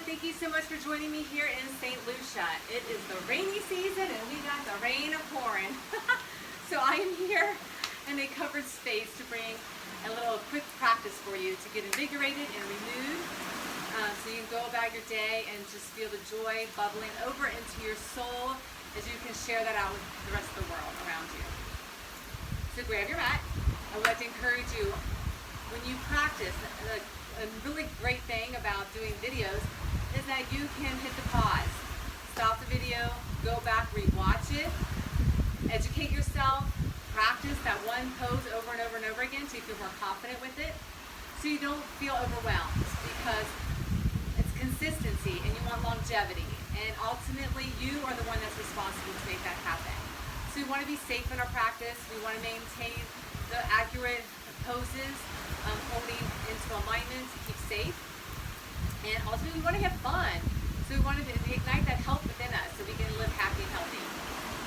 thank you so much for joining me here in St. Lucia. It is the rainy season and we got the rain pouring. So I am here in a covered space to bring a little quick practice for you to get invigorated and renewed. So you can go about your day and just feel the joy bubbling over into your soul as you can share that out with the rest of the world around you. So grab your mat. I would like to encourage you, when you practice, a really great thing about doing videos is that you can hit the pause, stop the video, go back, rewatch it, educate yourself, practice that one pose over and over and over again so you feel more confident with it, so you don't feel overwhelmed, because it's consistency and you want longevity, and ultimately you are the one that's responsible to make that happen. So we want to be safe in our practice, we want to maintain the accurate poses, holding into alignment to keep safe, and also we want to have fun. So we want to ignite that health within us so we can live happy and healthy.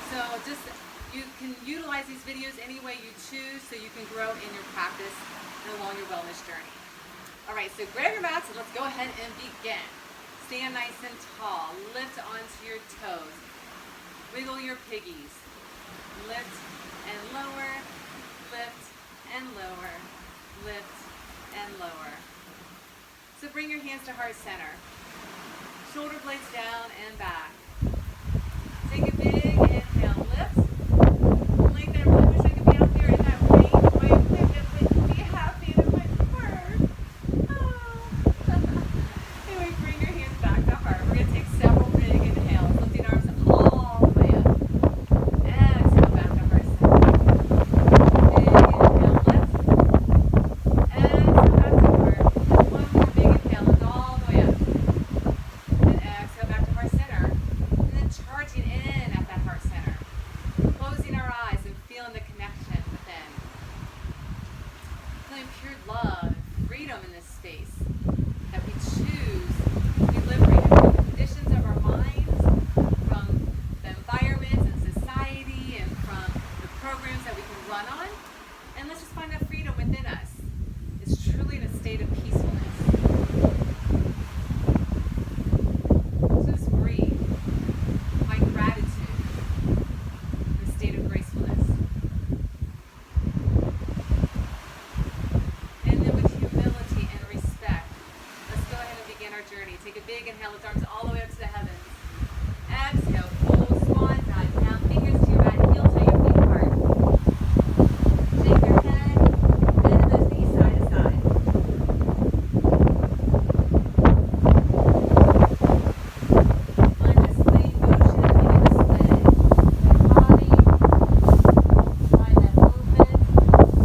So just, you can utilize these videos any way you choose so you can grow in your practice and along your wellness journey. Alright, so grab your mats and let's go ahead and begin. Stand nice and tall, lift onto your toes, wiggle your piggies, lift and lower, lift and lower, lift and lower. So bring your hands to heart center. Shoulder blades down and back. Take a big inhale, lift. Lengthen. I really wish I could be out there in that rain. Boy, it would be happy and it would hurt. Oh. Anyway, bring your hands back to heart. We're going to take several big inhales, lifting arms all the way up. Exhale back to heart center. Big inhale, lift. Exhale back to heart. One more big inhale, lift all the way up. And exhale back to heart center. And then charging in at that heart center. Closing our eyes and feeling the connection within. Feeling pure love and freedom in this space. That we choose to be liberated from the conditions of our minds, from the environments and society, and from the programs that we can run on. And let's just find that freedom within us. It's truly in a state of peacefulness. So just breathe. Find gratitude. In a state of gracefulness. And then with humility and respect, let's go ahead and begin our journey. Take a big inhale, lift arms all the way up to the heavens. Exhale, full swan dive. Now fingers to your right heel, till your feet apart. Shake your head, bend those knees side to side. Find a swing motion, begin to sway your body. Find that movement. And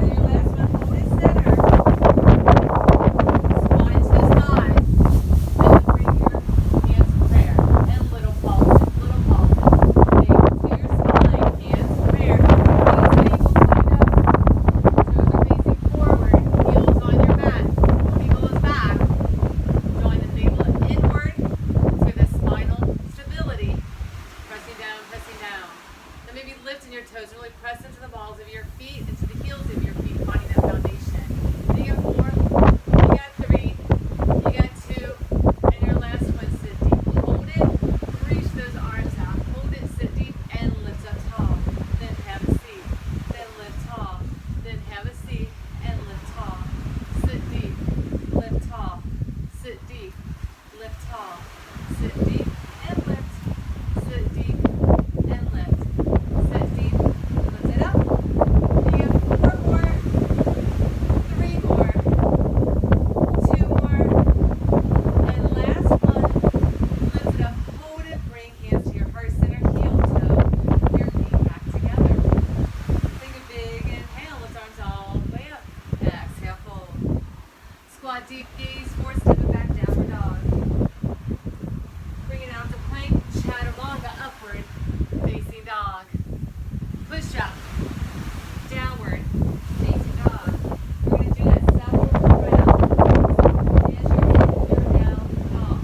then your last one, hold it center. Spine to the side. And then bring your hands to prayer. And little pulses, little pulses. Navel to your spine, hands to prayer. Knees ankles lined up. Toes are facing forward. Heels on your mat. Navel is back. Drawing the navel inward to the spinal stability. Pressing down, pressing down. Then maybe lifting your toes and really press into the balls of your feet, into the heels of your feet, finding that foundation. Then you got 4, you got 3, you got 2, and your last one, sit deep. Hold it, reach those arms out. Hold it, sit deep, and lift up tall. Then have a seat. Then lift tall. Then have a seat, and lift tall. Sit deep, lift tall. Sit deep, lift tall. Sit deep, and lift. Sit deep, and lift. Sit deep, lift it up. You got 4 more, 3 more, 2 more, and last one. Lift it up, hold it, bring hands to your heart center, heel toe, your feet back together. Take a big inhale, lift arms all the way up. Exhale, hold. Squat deep, gaze forward, step it back, downward dog. Bring it out to plank, chaturanga, upward, facing dog. Push up, downward, facing dog. We're going to do that several rounds. As you're down dog.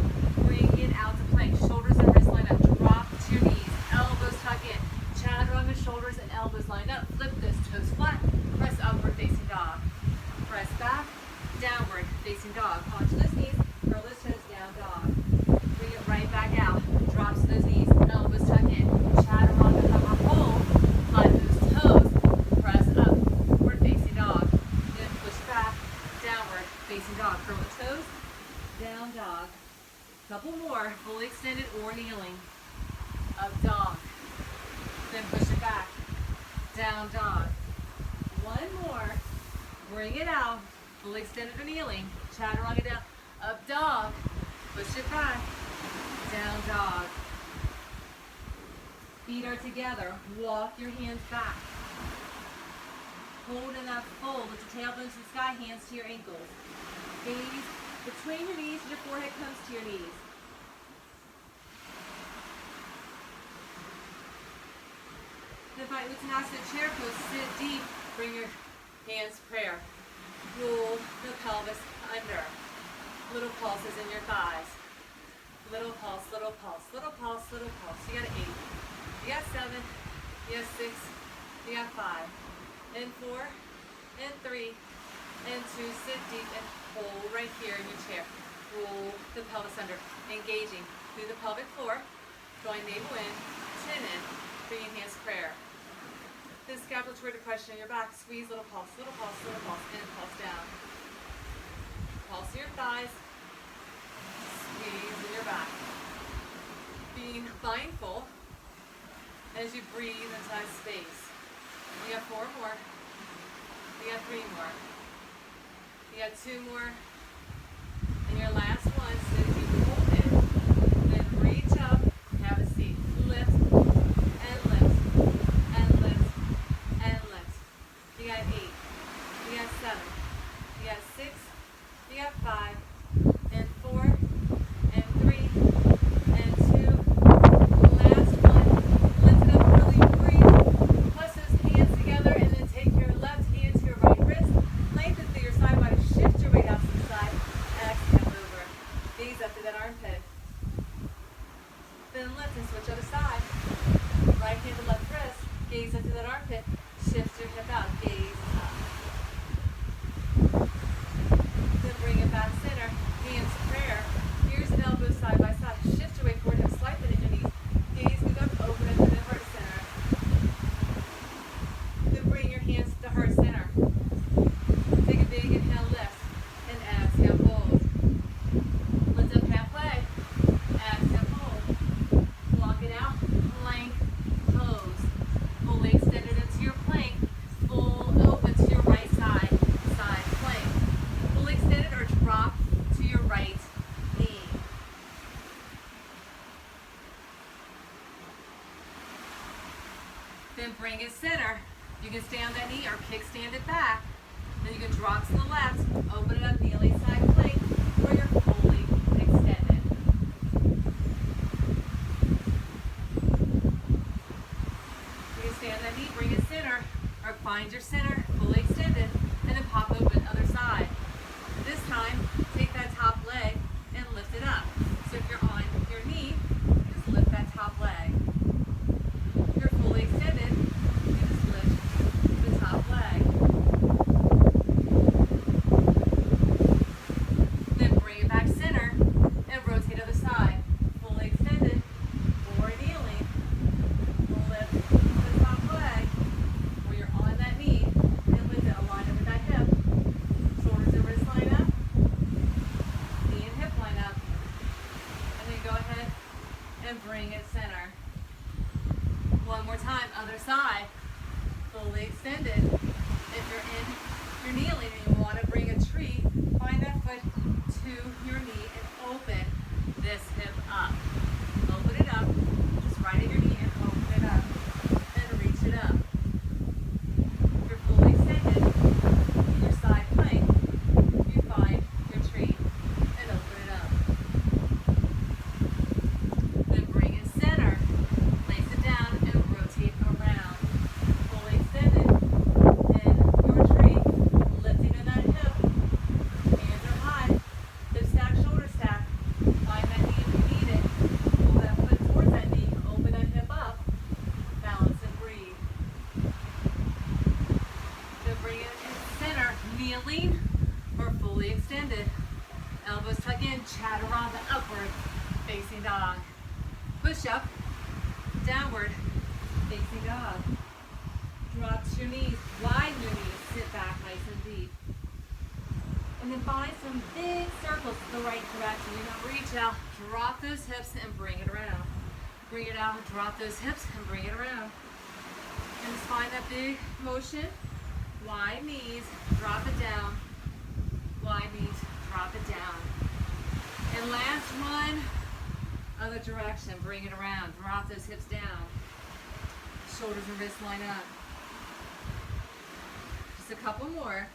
Bring it out to plank, shoulders and wrists lined up. Drop to your knees, elbows tuck in. Chaturanga, shoulders and elbows lined up. Flip those toes flat, press upward, facing dog. Press back, facing dog. Onto those knees, curl those toes, down dog. Bring it right back out. Drops to those knees, elbows tuck in. Chaturanga hover hold. Flat those toes. Press up. Upward facing dog. Then push back. Downward facing dog. Curl the toes. Down dog. Couple more. Fully extended or kneeling. Up dog. Then push it back. Down dog. One more. Bring it out. Fully extended or kneeling. Chaturanga down. Up dog. Push it back. Down dog. Feet are together. Walk your hands back. Hold in that fold. Lift the tailbone to the sky. Hands to your ankles. Gaze between your knees and your forehead comes to your knees. Then find Uttanasana chair pose. Sit deep. Bring your hands prayer. Roll the pelvis under. Little pulses in your thighs. Little pulse, little pulse, little pulse, little pulse. You got 8. You got 7. You got 6. You got 5. And 4. And 3. And 2. Sit deep and hold right here in your chair. Roll the pelvis under. Engaging through the pelvic floor. Drawing navel in. Chin in. Bringing hands to prayer. Then scapulatory depression in your back. Squeeze, little pulse, little pulse, little pulse. In, pulse down. Pulse your thighs. Squeeze in your back. Being mindful as you breathe into that space. You got 4 more. You got 3 more. You got 2 more. And your last one, so you hold it. Then reach up, have a seat. Lift, and lift, and lift, and lift. You got 8. You got 7. You got 6. You got 5. And 4. And 3. And 2. Last one. Lift it up, really breathe. Press those hands together and then take your left hand to your right wrist. Lengthen through your side body. Shift your weight out to the side. Exhale over. Gaze up to that armpit. Then lift and switch other side. Right hand to left wrist. Gaze up to that armpit. Shift your hip out. Gaze up. Then bring it back center. Hands to prayer. Here's an elbow side by side. Shift your weight forward. Hip slight bend in your knees. Gaze move up. Open up to the heart center. Then bring your hands to the heart center. Take a big inhale, lift. And exhale, hold. Lift up halfway. Exhale, hold. Block it out. Plank pose. Fully extended into your plank. Full open to your right side. Side plank. Fully extended or drop to your right knee. Then bring it center. You can stay on that knee or kickstand it back. Then you can drop to the left, open it up, kneeling side plank, where you're fully extended. You can stay on that knee, bring it center, or find your center, fully extended, and then pop open other side. This time, take that top leg and lift it up. So if you're on your knee, just lift that top leg. If you're fully extended, you just lift the top leg. Then bring it back center and rotate other side. Fully extended or kneeling. Lift the top leg where you're on that knee and lift it, align it with that hip. Shoulders and wrists line up. Knee and hip line up. And then go ahead and bring it center. One more time, other side. Fully extended. If you're kneeling and you want to bring a tree, find that foot to your knee and open this hip up. Open it up. Just right at your knee and open it up. And reach it up. If you're fully extended, in your side plank, you find your tree and open it up. Then bring it center. Place it down and rotate around. Fully extended. And your tree, lifting in that hip. Hands are high. Hip stack, shoulder stack. Find that knee if you need it. Pull that foot towards that knee. Open that hip up. Balance and breathe. Then bring it in center. Kneeling or core fully extended. Elbows tuck in, chaturanga, upward, facing dog. Push up, downward, facing dog. Drop to your knees, widen your knees, sit back nice and deep. And then find some big circles to the right direction. You're gonna reach out, drop those hips and bring it around. Bring it out, drop those hips and bring it around. And just find that big motion. Wide knees, drop it down. Wide knees, drop it down. And last one, other direction, bring it around. Drop those hips down. Shoulders and wrists line up. Just a couple more.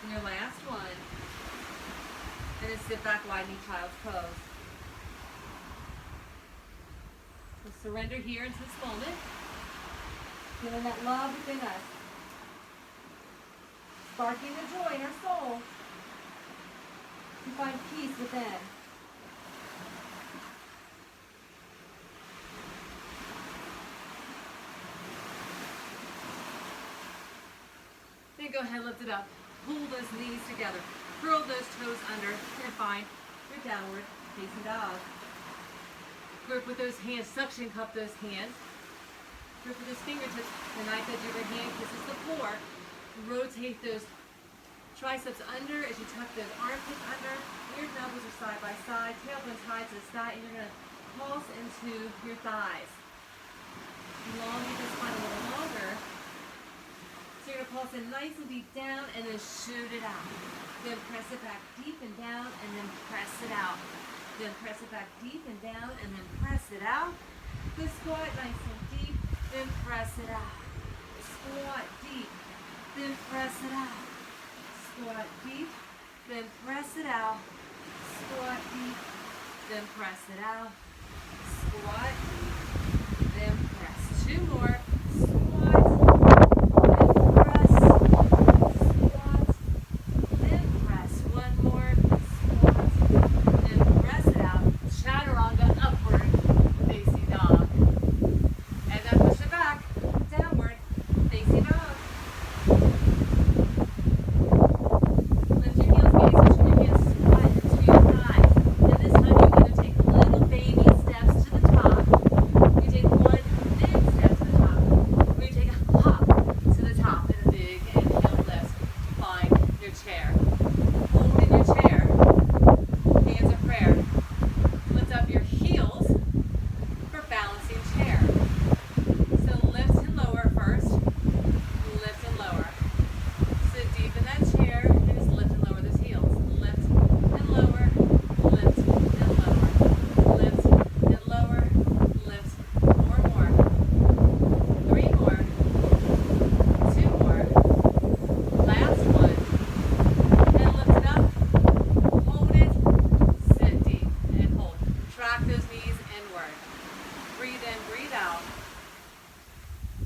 And your last one. And then sit back, wide knee, child's pose. So surrender here into this moment. Feeling that love within us. Sparking the joy in our soul. To find peace within. Then go ahead, lift it up. Pull those knees together. Curl those toes under and find your downward facing dog. Grip with those hands, suction cup those hands. Grip with those fingertips, the knife edge of your hand kisses the floor. Rotate those triceps under as you tuck those armpits under. Your elbows are side by side, tailbone tied to the side, and you're going to pulse into your thighs. Elongate the spine a little longer. So you're going to pulse in nice and deep down and then shoot it out. Then press it back deep and down and then press it out. Then press it back deep and down and then press it out. Then squat nice and deep, then press it out. Squat deep, then press it out. Squat deep, then press it out. Squat deep, then press it out. Squat deep, then press. Two more. Squat, then press. Squat, then press. One more. Squat, then press it out. Chaturanga, upward, facing dog. And then push it back, downward, facing dog. Lift your heels, gaze, push your hands squat into your thighs. And this time you're going to take little baby steps to the top. You take one big step to the top. We take a hop to the top and a big inhale lift. Find your chair. Hold in your chair. Hands of prayer. Lift up your heels for balancing chair. So lift and lower first. Lift and lower. Sit deep in that chair and just lift and lower those heels. Lift and lower. Lift and lower. Lift and lower. Lift. Four more. Three more. Two more. Last one. And lift it up. Hold it. Sit deep and hold. Track those knees inward. Breathe in, breathe out.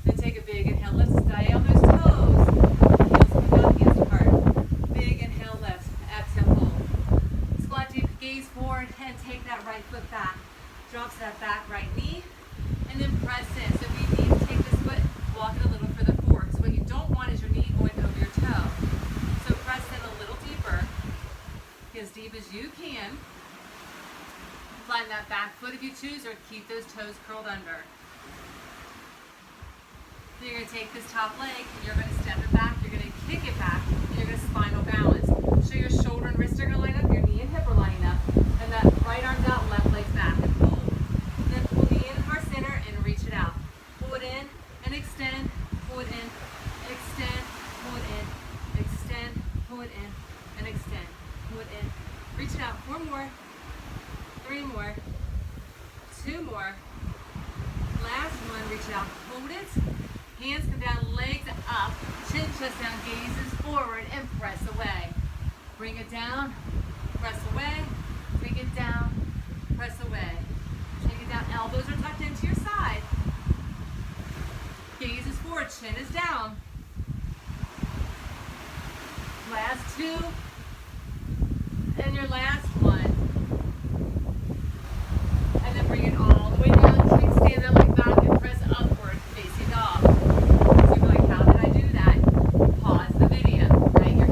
Then take a big inhale, lift, stay on those toes. Heels come down, hands apart. Big inhale, lift, exhale, hold. Squat deep, gaze forward, and take that right foot back. Drop to that back right knee, and then press in. So we need to take this foot, walk it a little further forward. So what you don't want is your knee going over your toe. So press in a little deeper, as deep as you can. Find that back foot if you choose, or keep those toes curled under. Then you're going to take this top leg, and you're going to step it back, you're going to kick it back, and you're going to spinal balance. So your shoulder and wrist are going to line up, your knee and hip are lining up, and that right arm's out, left leg's back, and pull. And then pull the knee into our center and reach it out. Pull it in and extend, pull it in, extend, pull it in, extend, pull it in, and extend, pull it in. Reach it out. Four more. Three more. Two more. Last one, reach it out, hold it. Hands come down, legs up, chin, chest down, gazes forward, and press away. Bring it down, press away, take it down, press away. Take it down, elbows are tucked into your side. Gaze is forward, chin is down. Last two, and your last one. And then bring it all the way down, stand that leg back, and press upward, facing dog. So you're like, how did I do that? Pause the video, right? You're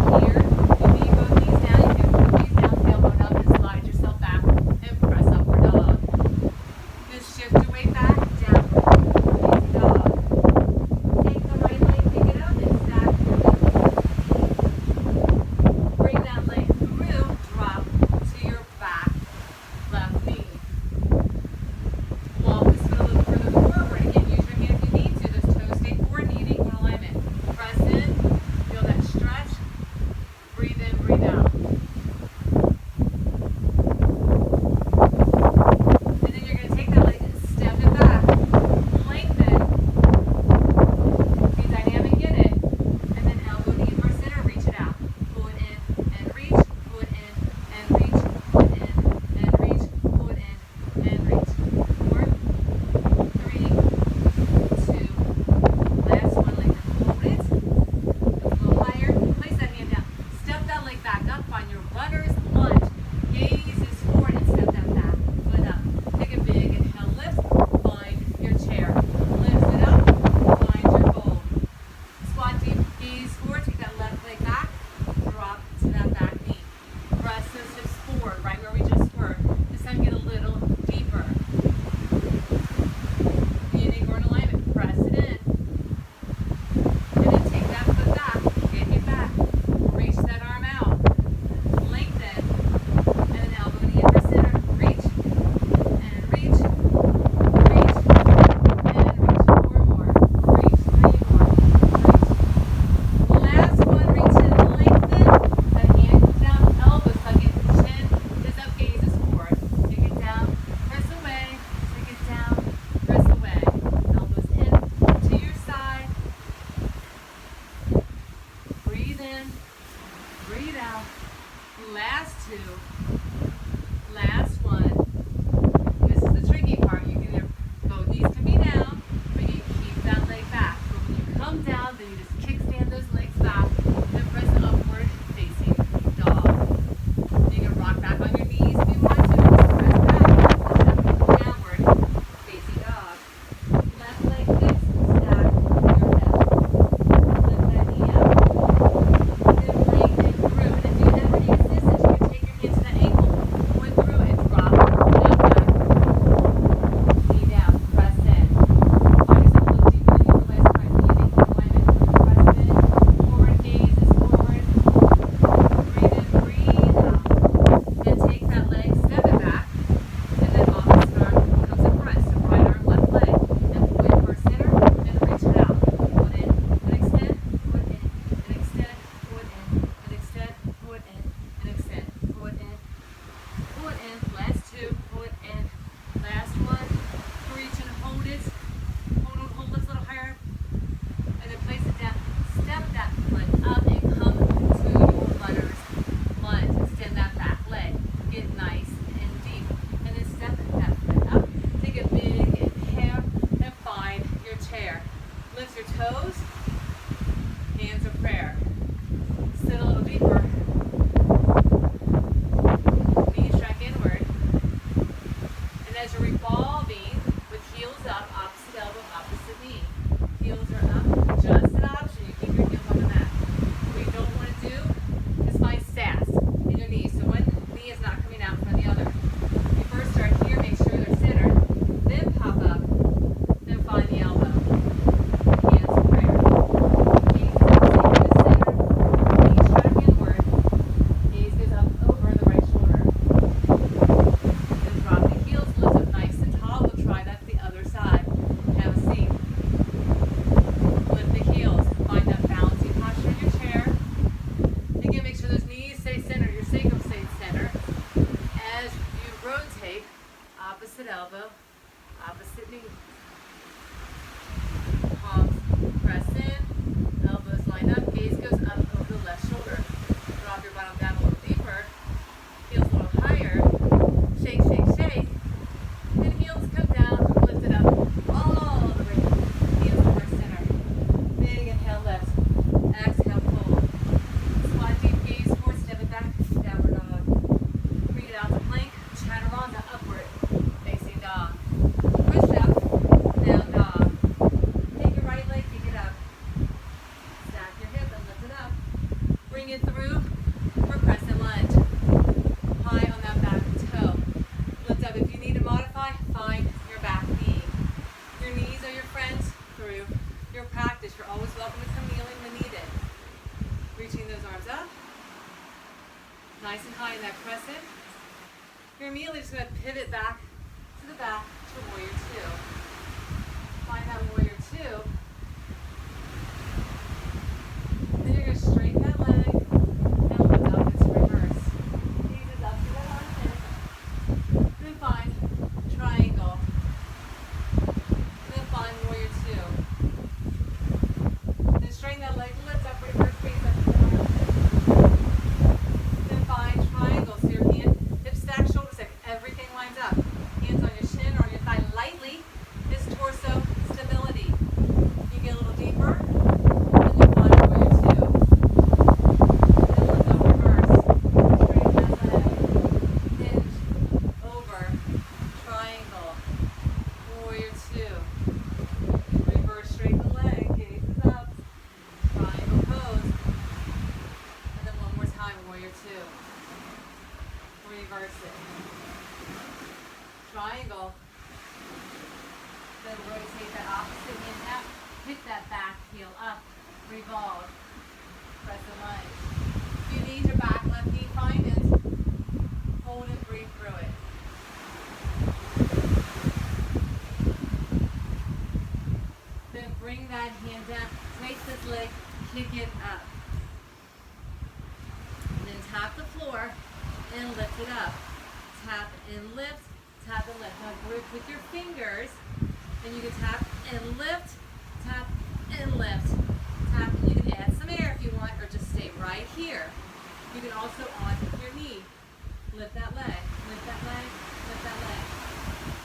in, breathe out. Last two, last one. This is the tricky part. You can either go, knees can be down, or you can keep that leg back. But when you come down, then you just kickstand those legs back and press upward facing dog. You can rock back on your knees if you want to. Just press back, downward facing dog. Left leg fixed, stack your hip. Lift that knee up. Then bring it through. And if you ever need assistance, you can take your hand to the ankle, point through it, drop, down, back. Knee down, press in. Find yourself a little deeper than you were last time. Breathing, alignment, press in. Forward gaze is forward. Breathe in, breathe out. Then take that leg, step it back, and then opposite arm comes across. So right arm, left leg. And point for center, and reach it out. Foot in, and extend, foot in, and extend, foot in, and extend, foot in, and extend, foot in, foot in. Last two, foot in. Last one. Reach and hold it. Hold this a little higher. And then place it down. Step that foot up and come to your runner's lunge. Extend that back leg. Get nice and deep. And then step that foot up. Take a big inhale and find your chair. Lift your toes. Hands of prayer. Sit a little deeper. Knees track inward. And as you're revolving with heels up, opposite elbow, opposite knee. Heels are up, just an option. You keep your heels on the mat. What you don't want to do is find stats in your knees. So one knee is not coming out from the other. You first start here, make sure they're centered, then pop up, then find the elbow. Hands of prayer. Gaze is up, stay in the center. Knees track inward. Gaze goes up over the right shoulder. Then drop the heels, lift up nice and tall. We'll try that the other side. Have a seat. Lift the heels. Find that balancing posture in your chair. Again, make sure those knees stay centered. Your sacrum stays centered. As you rotate, opposite elbow, opposite knee. Palms press in. Elbows line up. Gaze goes up over the left shoulder. Drop your bottom down a little deeper. Heels a little higher. Shake, shake, shake. And heels come down, lift it up all the way. Heels over center. Big inhale, lift. Exhale, pull. Squat deep, gaze forward, step it back, downward dog. Bring it out to plank, chaturanga, upward, facing dog. Push up, down dog. Take your right leg, kick it up. Stack your hip and lift it up. Bring it through for crescent lunge. High on that back toe. Lift up. If you need to modify, find your back knee. Your knees are your friends through your practice. You're always welcome to come kneeling when needed. Reaching those arms up. Nice and high in that crescent. You're immediately just going to pivot back to the back to warrior two. Find that warrior two. Then you're going to straighten that leg and lift up into reverse. Gaze is up to that armpit. Then find triangle. Then find warrior two. Then straighten that leg, lift up, reverse, face up to the armpit. Then find triangle. So your hand, hip stack, shoulder stack, everything lines up. Hands on your shin or on your thigh lightly. This torso stability. You get a little deeper. Then you find warrior two. Then lift up, reverse. Straighten that leg. Hinge. Over. Triangle. Warrior two. Reverse, straighten the leg. Gaze is up. Triangle pose. And then one more time, warrior two. Reverse it. Triangle. Then rotate that opposite hand out. Pick that back heel up. Revolve. Press the lunge. If you need your back left knee, find it. Hold and breathe through it. Then bring that hand down. Take this leg, kick it up. Then tap the floor and lift it up. Tap and lift, tap and lift. Now grip with your fingers, and you can tap and lift, tap and lift. Tap, and you can add some air if you want, or just stay You can also onto your knee. Lift that leg, lift that leg, lift that leg.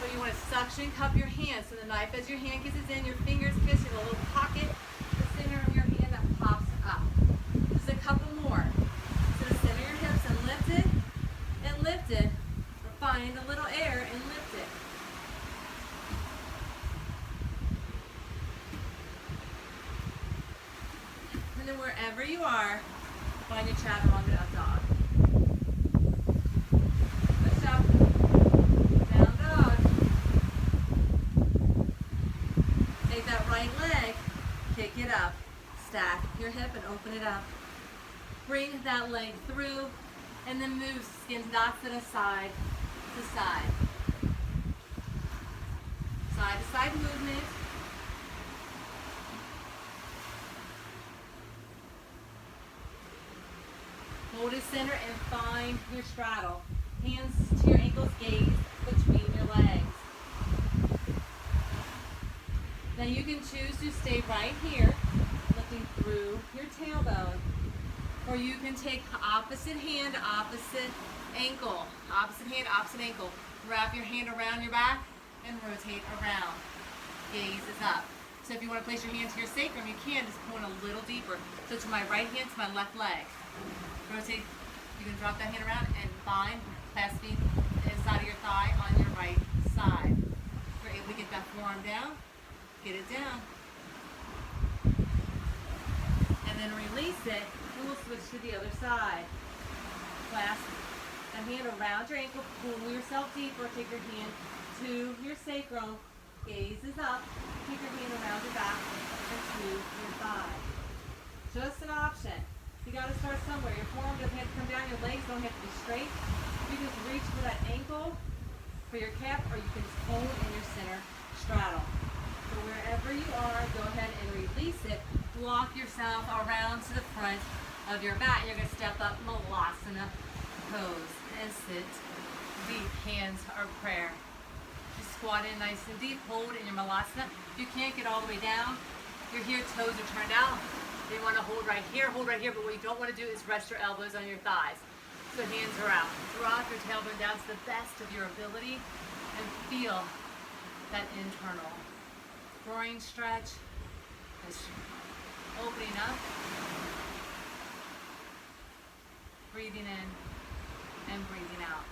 So you want to suction cup your hands. So the knife, as your hand kisses in, your fingers kiss in a little pocket, the center of your hand that pops up. Just a couple more. So center your hips and lift it, and lift it. Or find a little air and lift it. And then wherever you are, find your chaturanga up dog. Push up, down dog. Take that right leg, kick it up. Stack your hip and open it up. Bring that leg through, and then move skins not to the side to side. Side to side movement. Hold it center and find your straddle. Hands to your ankles, gaze between your legs. Now you can choose to stay right here, lifting through your tailbone. Or you can take opposite hand, opposite ankle. Opposite hand, opposite ankle. Wrap your hand around your back and rotate around. Gaze is up. So if you want to place your hand to your sacrum, you can, just pull in a little deeper. So to my right hand, to my left leg. Rotate, you can drop that hand around and find clasping the inside of your thigh on your right side. If you're able to get that forearm down, get it down. And then release it, and we'll switch to the other side. Clasp a hand around your ankle, pull yourself deeper, take your hand to your sacrum, gaze is up, keep your hand around your back and to your thigh. Just an option. You got to start somewhere. Your forearm doesn't have to come down, your legs don't have to be straight. You just reach for that ankle, for your calf, or you can just hold in your center straddle. So wherever you are, go ahead and release it. Walk yourself around to the front of your mat. You're going to step up Malasana pose and sit deep, hands are prayer. Just squat in nice and deep, hold in your Malasana. If you can't get all the way down, you're here, toes are turned out. You want to hold right here, but what you don't want to do is rest your elbows on your thighs. So hands are out. Drop your tailbone down to the best of your ability and feel that internal groin stretch. Just opening up, breathing in, and breathing out.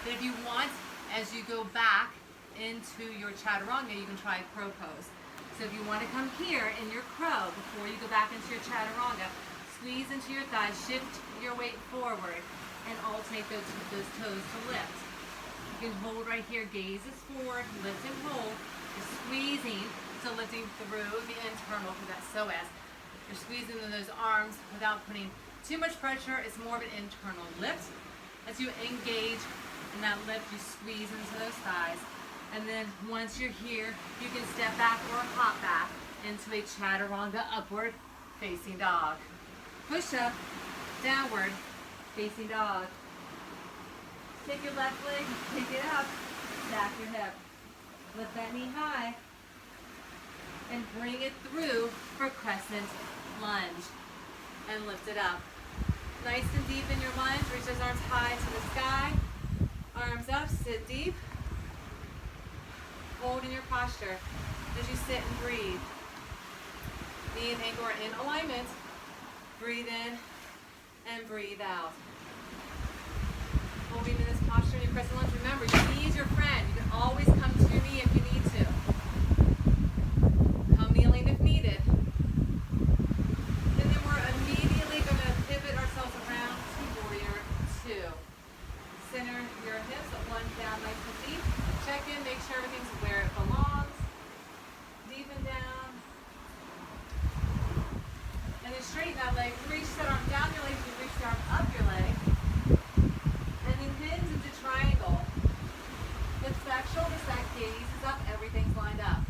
But if you want, as you go back into your chaturanga, you can try crow pose. So if you want to come here in your crow before you go back into your chaturanga, squeeze into your thighs, shift your weight forward, and alternate those toes to lift. You can hold right here, gaze is forward, lift and hold. You're squeezing, so lifting through the internal through that psoas. You're squeezing in those arms without putting too much pressure. It's more of an internal lift. As you engage in that lift, you squeeze into those thighs. And then once you're here, you can step back or hop back into a chaturanga upward facing dog. Push up, downward facing dog. Take your left leg, pick it up, stack your hip. Lift that knee high and bring it through for crescent lunge. And lift it up. Nice and deep in your lunge, reach those arms high to the sky. Arms up, sit deep. Hold in your posture as you sit and breathe. Knee and ankle are in alignment. Breathe in and breathe out. Holding in this posture in your crescent lunge. Remember, your knee is your friend. You can always come to your knee if you need to. Come kneeling if needed. And then we're immediately going to pivot ourselves around to warrior two. Center your hips, lunge down nice and deep. Check in, make sure everything's where it belongs. Deepen down. And then straighten that leg. Reach that arm down your leg. You reach the arm up your leg. And then hinge into triangle. Lift back, shoulder stack, gaze is up. Everything's lined up.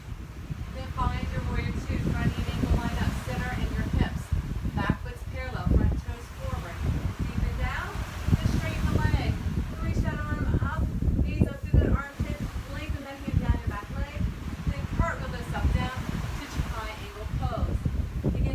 Then find your warrior two. Front knee and ankle lined up. Center and your hips. Back foot's parallel. Front toes forward. Deepen down. Then straighten the leg. Reach that arm up. Gaze up through that armpit. Lengthen that hand down your back leg. Then cartwheel this up down to triangle pose. Again,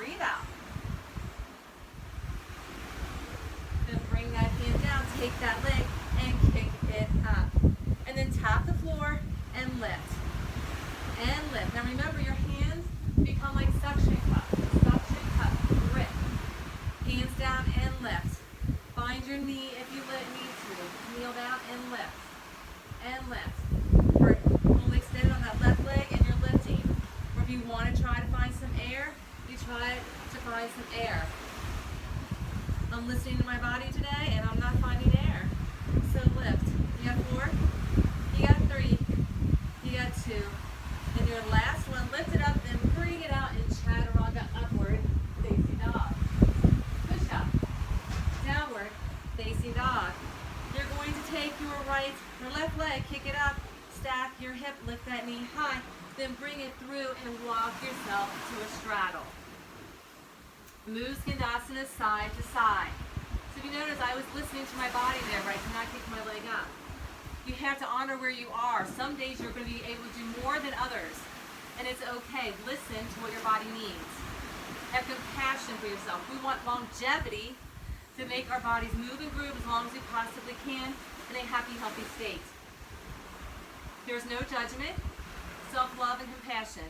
breathe out. Then bring that hand down, take that leg and kick it up. And then tap the floor and lift. And lift. Now remember, your hands become like suction cups. Suction cup, grip. Hands down and lift. Find your knee if you need to. Kneel down and lift. And lift. We're fully extended on that left leg and you're lifting. Or if you want to try to find some air, you try to find some air. I'm listening to my body today and I'm not finding air. So lift. You got 4, you got 3, you got 2. And your last one, lift it up and bring it out in chaturanga, upward facing dog. Push up. Downward facing dog. You're going to take your left leg, kick it up, stack your hip, lift that knee high, then bring it through and walk yourself to a straddle. Move Skandasana side to side. So if you notice, I was listening to my body there, but I cannot kick my leg up. You have to honor where you are. Some days you're going to be able to do more than others, and it's okay. Listen to what your body needs. Have compassion for yourself. We want longevity to make our bodies move and groove as long as we possibly can in a happy, healthy state. There's no judgment, self-love, and compassion.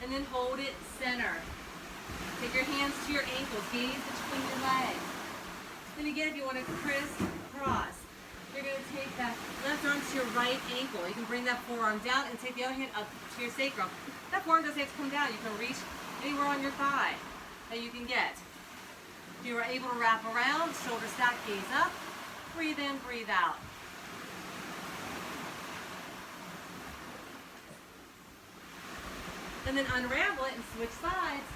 And then hold it center. Take your hands to your ankles, gaze between your legs. Then again, if you want to crisscross, you're going to take that left arm to your right ankle. You can bring that forearm down and take the other hand up to your sacrum. That forearm doesn't have to come down. You can reach anywhere on your thigh that you can get. If you are able to wrap around, shoulder stack, gaze up, breathe in, breathe out. And then unravel it and switch sides.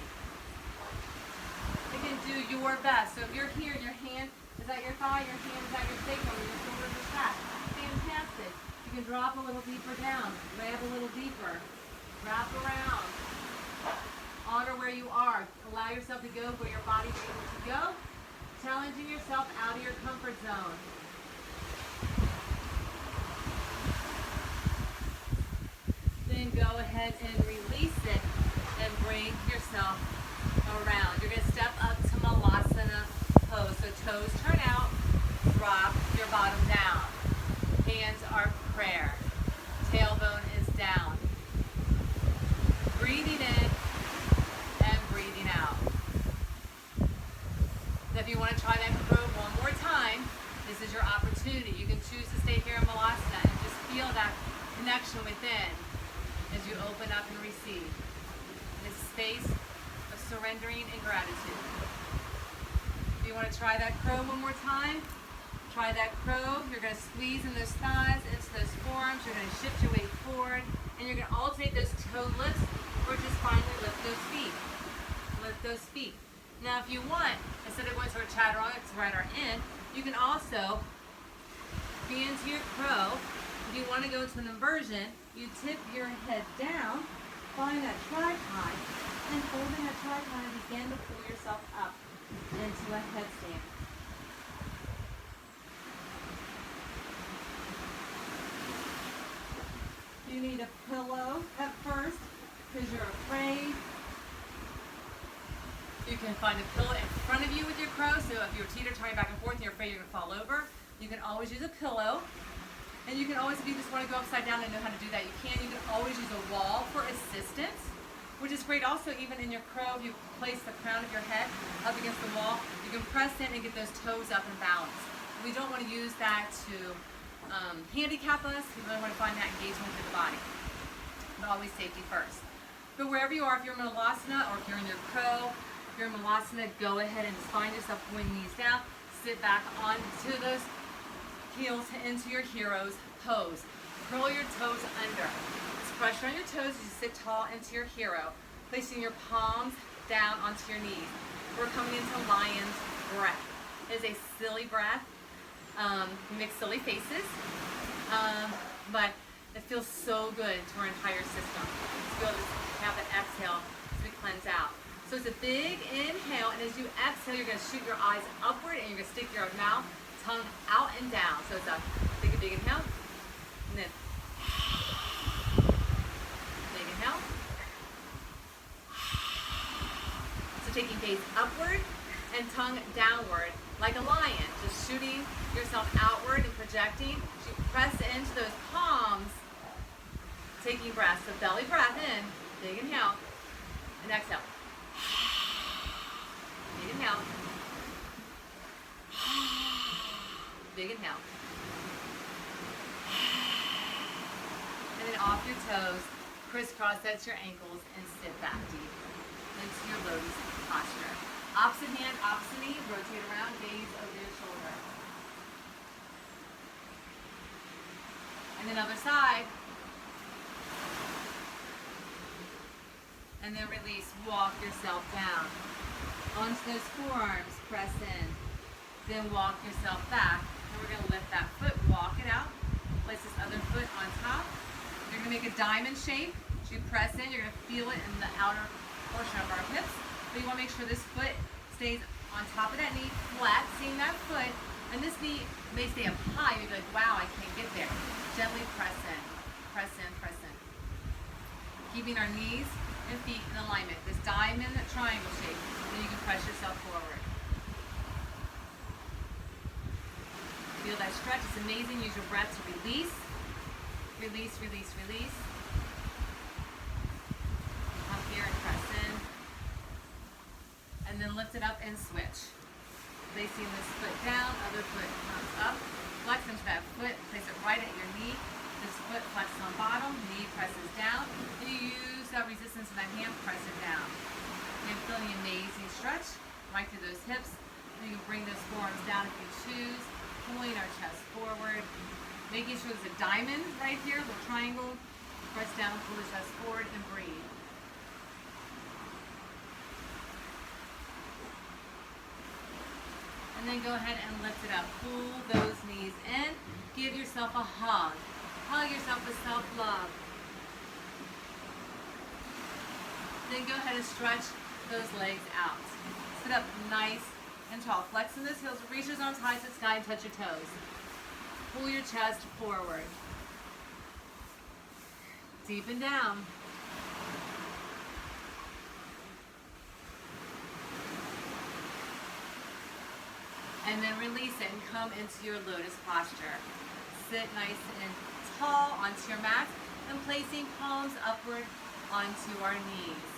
You can do your best. So if you're here, your hand is at your thigh, your hand is at your sacrum, and your shoulders are stacked. Fantastic. You can drop a little deeper down, grab a little deeper, wrap around. Honor where you are. Allow yourself to go where your body's able to go. Challenging yourself out of your comfort zone. Then go ahead and release it and bring yourself around. You're going to step up to Malasana pose. So toes turn out, drop your bottom down. Hands are prayer. Tailbone is down. Breathing in and breathing out. So if you want to try that crow one more time, this is your opportunity. You can choose to stay here in Malasana and just feel that connection within as you open up and receive. This space of surrendering and gratitude. If you want to try that crow one more time, try that crow. You're going to squeeze in those thighs, into those forearms. You're going to shift your weight forward, and you're going to alternate those toe lifts, or just finally lift those feet. Lift those feet. Now, if you want, instead of going to a chaturanga to right our end, you can also be into your crow. If you want to go into an inversion, you tip your head down, find that tripod, and holding that tripod, begin to pull yourself up into a headstand. You need a pillow at first because you're afraid. You can find a pillow in front of you with your crow, so if you're teeter-tottering back and forth and you're afraid you're going to fall over, you can always use a pillow. And you can always, if you just want to go upside down and know how to do that, you can. You can always use a wall for assistance, which is great also even in your crow. If you place the crown of your head up against the wall, you can press in and get those toes up and balance. We don't want to use that to handicap us. We really want to find that engagement with the body. But always safety first. But wherever you are, if you're in Malasana or if you're in your crow, if you're in Malasana, go ahead and just find yourself pulling knees down. Sit back onto those heels into your hero's pose. Curl your toes under. Just pressure on your toes as you sit tall into your hero, placing your palms down onto your knees. We're coming into lion's breath. It is a silly breath. We make silly faces, but it feels so good to our entire system. Let's go have an exhale as we cleanse out. So it's a big inhale, and as you exhale, you're going to shoot your eyes upward, and you're going to stick your mouth, tongue out and down. So it's a big inhale, and then big inhale, gaze upward and tongue downward, like a lion, just shooting yourself outward and projecting. You press into those palms, taking breaths. So belly breath in, big inhale, and exhale. Big inhale. Big inhale. And then off your toes, crisscross at your ankles and sit back deep into your lotus posture. Opposite hand, opposite knee, rotate around, gaze over your shoulder. And then other side. And then release, walk yourself down. Onto those forearms, press in. Then walk yourself back. And we're going to lift that foot, walk it out. Place this other foot on top. You're going to make a diamond shape. As you press in, you're going to feel it in the outer portion of our hips. But you want to make sure this foot stays on top of that knee, flat, seeing that foot. And this knee may stay up high. You'll be like, wow, I can't get there. Gently press in, press in, press in. Keeping our knees and feet in alignment. This diamond triangle shape. Then you can press yourself forward. Feel that stretch. It's amazing. Use your breath to release. Release, release, release. Up here and press in. And then lift it up and switch. Placing this foot down, other foot comes up. Flex into that foot, place it right at your knee. This foot flexes on bottom, knee presses down. And you use that resistance in that hand, press it down. And feel the amazing stretch right through those hips. And you can bring those forearms down if you choose. Pulling our chest forward. Making sure there's a diamond right here, little triangle. Press down, pull the chest forward, and breathe. And then go ahead and lift it up. Pull those knees in. Give yourself a hug. Hug yourself with self-love. Then go ahead and stretch those legs out. Sit up nice and tall. Flexing those heels. Reach those arms high to the sky and touch your toes. Pull your chest forward. Deepen down. And then release it and come into your lotus posture. Sit nice and tall onto your mat and placing palms upward onto our knees.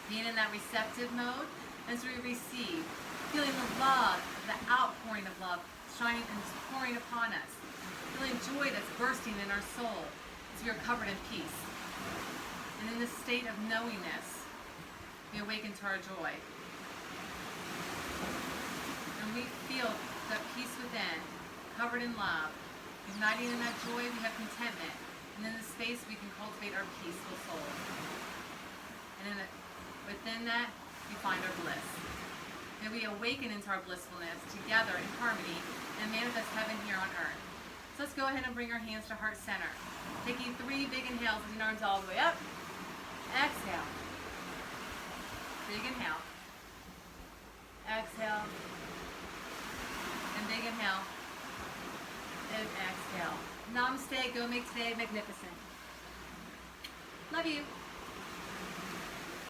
Being in that receptive mode as we receive. Feeling the love, the outpouring of love shining and pouring upon us. Feeling joy that's bursting in our soul as we are covered in peace. And in this state of knowingness, we awaken to our joy. And we feel that peace within, covered in love. Uniting in that joy, we have contentment. And in this space, we can cultivate our peaceful soul. And within that, we find our bliss. May we awaken into our blissfulness together in harmony and manifest heaven here on earth. So let's go ahead and bring our hands to heart center. Taking 3 big inhales, lifting arms all the way up. Exhale. Big inhale. Exhale. And big inhale. And exhale. Namaste. Go make today magnificent. Love you.